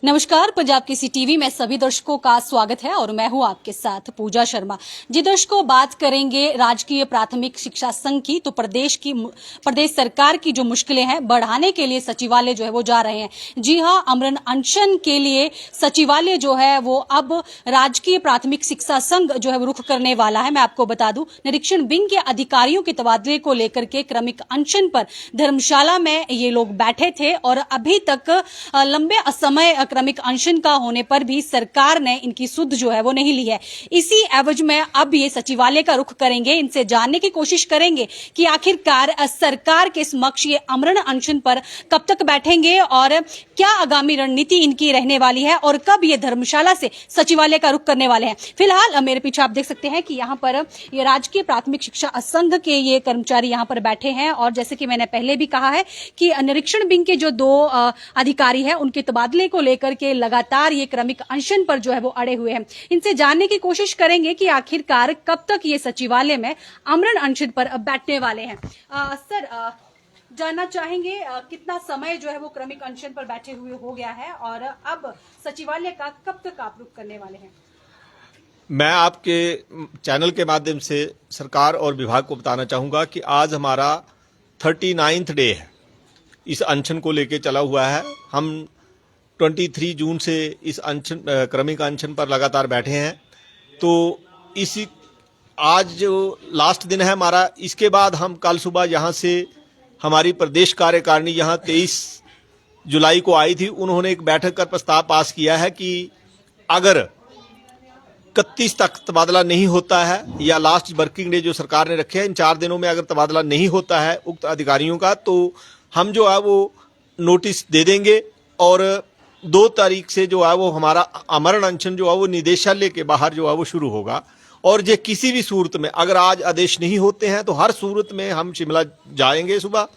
नमस्कार, पंजाब केसरी टीवी में सभी दर्शकों का स्वागत है और मैं हूं आपके साथ पूजा शर्मा। जी दर्शकों, बात करेंगे राजकीय प्राथमिक शिक्षा संघ की। तो प्रदेश सरकार की जो मुश्किलें हैं बढ़ाने के लिए सचिवालय जो है वो जा रहे हैं। जी हां, अमरण अनशन के लिए सचिवालय जो है वो अब राजकीय प्राथमिक शिक्षा संघ जो है वो रुख करने वाला है। मैं आपको बता दूं, निरीक्षण विंग के अधिकारियों के तबादले को लेकर के क्रमिक अनशन पर धर्मशाला में ये लोग बैठे थे और अभी तक लंबे समय क्रमिक अनशन का होने पर भी सरकार ने इनकी सुध जो है वो नहीं ली है। इसी एवज में अब ये सचिवालय का रुख करेंगे, इनसे जानने की कोशिश करेंगे कि आखिरकार सरकार के समक्ष ये अमरण अनशन पर कब तक बैठेंगे और क्या आगामी रणनीति इनकी रहने वाली है और कब ये धर्मशाला से सचिवालय का रुख करने वाले हैं। फिलहाल मेरे पीछे आप देख सकते हैं कि यहाँ पर ये राजकीय प्राथमिक शिक्षा संघ के ये कर्मचारी यहाँ पर बैठे हैं और जैसे कि मैंने पहले भी कहा है कि निरीक्षण विंग के जो दो अधिकारी हैं उनके तबादले को लेकर के लगातार ये क्रमिक अनशन पर जो है वो अड़े हुए हैं। इनसे जानने की कोशिश करेंगे कि आखिरकार कब तक ये सचिवालय में अमरण अनशन पर बैठने वाले हैं। सर, जानना चाहेंगे कितना समय जो है वो क्रमिक अनशन पर बैठे हुए हो गया है और अब सचिवालय का कब तक आप रुख करने वाले हैं। मैं आपके चैनल के माध्यम से सरकार और विभाग को बताना चाहूंगा कि आज हमारा 39वां डे है, इस अनशन को लेके चला हुआ है। हम 23 जून से इस अनशन क्रमिक अनशन पर लगातार बैठे हैं। तो इसी आज जो लास्ट दिन है हमारा, इसके बाद हम कल सुबह यहाँ से हमारी प्रदेश कार्यकारिणी यहाँ 23 जुलाई को आई थी। उन्होंने एक बैठक कर प्रस्ताव पास किया है कि अगर 31 तक तबादला नहीं होता है या लास्ट वर्किंग डे जो सरकार ने रखे हैं, इन 4 दिनों में अगर तबादला नहीं होता है उक्त अधिकारियों का, तो हम जो है वो नोटिस दे देंगे और 2 तारीख से जो है वो हमारा अमरण अनशन जो है वो निदेशालय के बाहर जो है वो शुरू होगा। और जे किसी भी सूरत में अगर आज आदेश नहीं होते हैं तो हर सूरत में हम शिमला जाएंगे सुबह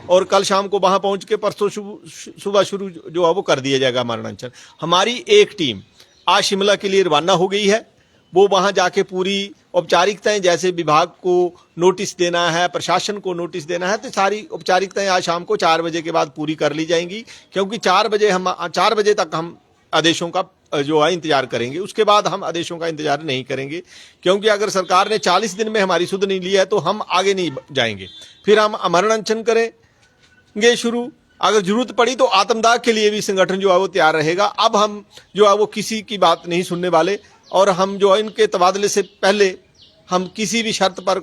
और कल शाम को वहां पहुंच के परसों सुबह शुरू जो है वो कर दिया जाएगा अमरण अनशन। हमारी एक टीम आज शिमला के लिए रवाना हो गई है। वो वहां जाके पूरी औपचारिकताएं, जैसे विभाग को नोटिस देना है, प्रशासन को नोटिस देना है, तो सारी औपचारिकताएं आज शाम को 4 बजे के बाद पूरी कर ली जाएंगी। क्योंकि 4 बजे तक हम आदेशों का जो है इंतजार करेंगे। उसके बाद हम आदेशों का इंतजार नहीं करेंगे, क्योंकि अगर सरकार ने 40 दिन में हमारी सुध नहीं ली है तो हम आगे नहीं जाएंगे। फिर हम अमरण अनशन करेंगे शुरू। अगर जरूरत पड़ी तो आत्मदाह के लिए भी संगठन जो है वो तैयार रहेगा। अब हम जो है वो किसी की बात नहीं सुनने वाले और हम जो है इनके तबादले से पहले हम किसी भी शर्त पर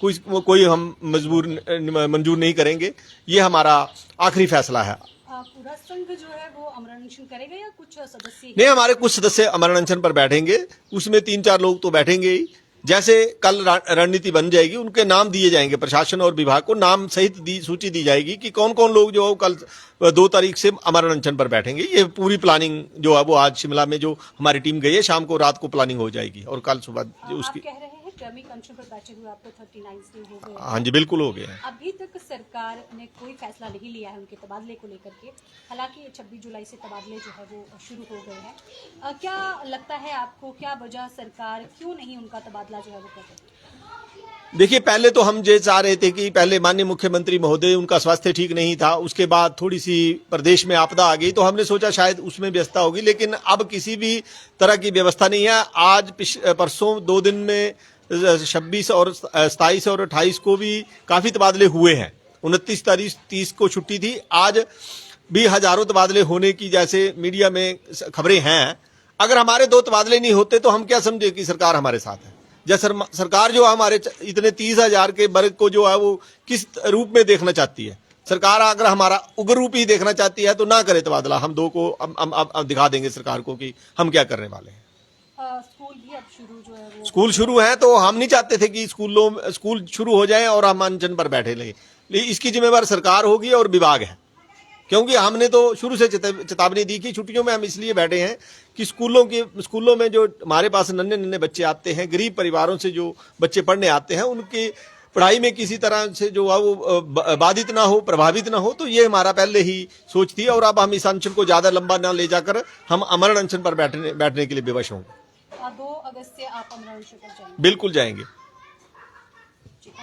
कोई हम मंजूर नहीं करेंगे। ये हमारा आखिरी फैसला है। पूरा संघ जो है वो अमरण अनशन करेगा या कुछ सदस्य? नहीं, हमारे कुछ सदस्य अमरण अनशन पर बैठेंगे, उसमें 3-4 लोग तो बैठेंगे ही। जैसे कल रणनीति बन जाएगी, उनके नाम दिए जाएंगे, प्रशासन और विभाग को नाम सहित सूची दी जाएगी कि कौन कौन लोग जो कल 2 तारीख से अमरण अनशन पर बैठेंगे। ये पूरी प्लानिंग जो है वो आज शिमला में जो हमारी टीम गई है, शाम को रात को प्लानिंग हो जाएगी और कल सुबह जो उसकी। कह रहे हैं क्रमिक अनशन पर बैठे हुए आपको 39 दिन हो गए। हाँ जी, बिल्कुल हो गया है। अभी तक सरकार ने कोई फैसला नहीं लिया है उनके तबादले को लेकर के। हालांकि 26 जुलाई से तबादले जो है वो शुरू हो गए हैं। क्या लगता है आपको, क्या वजह सरकार क्यों नहीं उनका तबादला जो है वो कर रही? देखिए, पहले तो हम ये चाह रहे थे कि पहले माननीय मुख्यमंत्री महोदय, उनका स्वास्थ्य ठीक नहीं था, उसके बाद थोड़ी सी प्रदेश में आपदा आ गई तो हमने सोचा शायद उसमें व्यवस्था होगी, लेकिन अब किसी भी तरह की व्यवस्था नहीं है। आज परसों 2 दिन में 26 और 27 और 28 को भी काफी तबादले हुए हैं। 29 तारीख 30 को छुट्टी थी। आज भी हजारों तबादले होने की जैसे मीडिया में खबरें हैं। अगर हमारे 2 तबादले नहीं होते तो हम क्या समझे कि सरकार हमारे साथ है। जैसे सरकार जो हमारे इतने 30,000 के वर्ग को जो है वो किस रूप में देखना चाहती है। सरकार अगर हमारा उग्र रूप ही देखना चाहती है तो ना करे तबादला। हम 2 को अब दिखा देंगे सरकार को कि हम क्या करने वाले हैं। स्कूल भी अब शुरू जो है वो स्कूल शुरू है तो हम नहीं चाहते थे कि स्कूल शुरू हो जाए और हम अनशन पर बैठे लगे। इसकी जिम्मेवार सरकार होगी और विभाग है, क्योंकि हमने तो शुरू से चेतावनी दी कि छुट्टियों में हम इसलिए बैठे हैं कि स्कूलों में जो हमारे पास नन्हे बच्चे आते हैं, गरीब परिवारों से जो बच्चे पढ़ने आते हैं, उनकी पढ़ाई में किसी तरह से जो है वो बाधित ना हो, प्रभावित ना हो। तो ये हमारा पहले ही सोच थी और अब हम इस अनशन को ज्यादा लंबा ना ले जाकर हम अमरण अनशन पर बैठने के लिए विवश होंगे। 2 अगस्त से आप अमरण अनशन पर जाएंगे? बिल्कुल जाएंगे।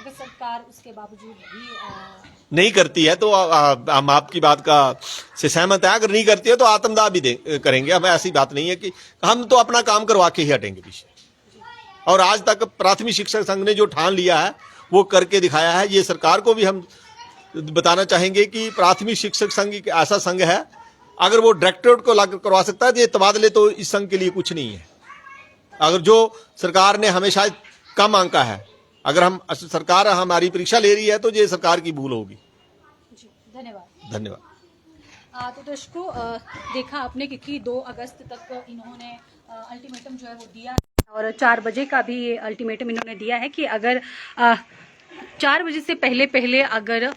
अगर सरकार उसके बावजूद भी नहीं करती है तो हम आपकी बात का से सहमत है। अगर नहीं करती है तो आत्मदाह भी करेंगे। हमें ऐसी बात नहीं है कि हम तो अपना काम करवा के ही हटेंगे पीछे। और आज तक प्राथमिक शिक्षक संघ ने जो ठान लिया है वो करके दिखाया है। ये सरकार को भी हम बताना चाहेंगे कि प्राथमिक शिक्षक संघ एक ऐसा संघ है, अगर वो डायरेक्टरेट को लागू करवा सकता है तो ये तबादले तो इस संघ के लिए कुछ नहीं है। अगर जो सरकार ने हमेशा कम आंका है, अगर हम सरकार हमारी परीक्षा ले रही है तो ये सरकार की भूल होगी। जी, धन्यवाद। धन्यवाद। तो दर्शकों, देखा आपने कि 2 अगस्त तक इन्होंने अल्टीमेटम जो है वो दिया और 4 बजे का भी ये अल्टीमेटम इन्होंने दिया है कि अगर 4 बजे से पहले अगर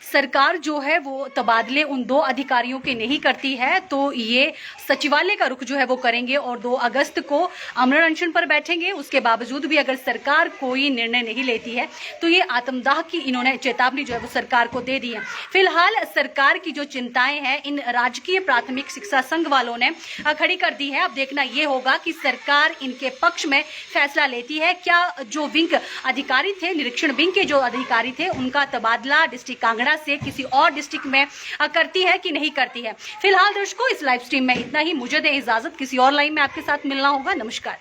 सरकार जो है वो तबादले उन 2 अधिकारियों के नहीं करती है तो ये सचिवालय का रुख जो है वो करेंगे और 2 अगस्त को अमरण अनशन पर बैठेंगे। उसके बावजूद भी अगर सरकार कोई निर्णय नहीं लेती है तो ये आत्मदाह की इन्होंने चेतावनी जो है वो सरकार को दे दी है। फिलहाल सरकार की जो चिंताएं हैं इन राजकीय प्राथमिक शिक्षा संघ वालों ने खड़ी कर दी है। अब देखना ये होगा कि सरकार इनके पक्ष में फैसला लेती है। क्या जो विंग अधिकारी थे, निरीक्षण विंग के जो अधिकारी थे, उनका तबादला डिस्ट्रिक्ट कांगड़ा से किसी और डिस्ट्रिक्ट में करती है कि नहीं करती है। फिलहाल दर्शकों, इस लाइव स्ट्रीम में इतना ही। मुझे दें इजाजत, किसी और लाइव में आपके साथ मिलना होगा। नमस्कार।